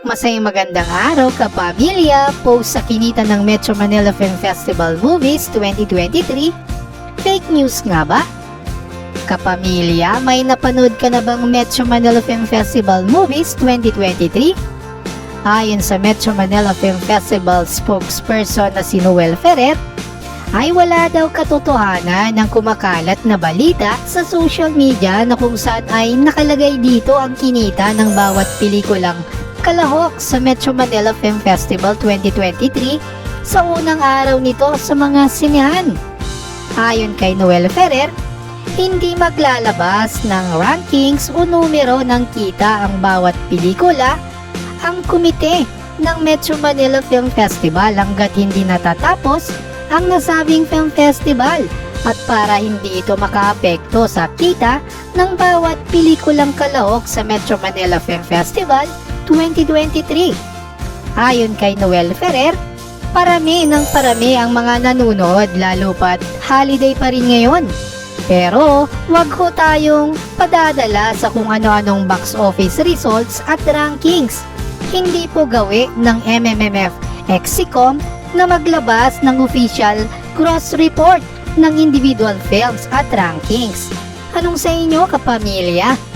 Masayang magandang araw kapamilya, post sa kinita ng Metro Manila Film Festival Movies 2023. Fake news nga ba? Kapamilya, may napanood ka na bang Metro Manila Film Festival Movies 2023? Ayon sa Metro Manila Film Festival spokesperson na si Noel Ferrer, ay wala daw katotohanan ng kumakalat na balita sa social media na kung saan ay nakalagay dito ang kinita ng bawat pelikulang kalahok sa Metro Manila Film Festival 2023 sa unang araw nito sa mga sinehan. Ayon kay Noel Ferrer, hindi maglalabas ng rankings o numero ng kita ang bawat pelikula ang komite ng Metro Manila Film Festival hanggat hindi natatapos ang nasabing film festival at para hindi ito makaapekto sa kita ng bawat pelikulang kalahok sa Metro Manila Film Festival 2023. Ayon kay Noel Ferrer, parami ng parami ang mga nanonood lalo pat holiday pa rin ngayon. Pero wag ho tayong padadala sa kung ano-anong box office results at rankings. Hindi po gawi ng MMFF Exicom na maglabas ng official gross report ng individual films at rankings. Anong sa inyo kapamilya?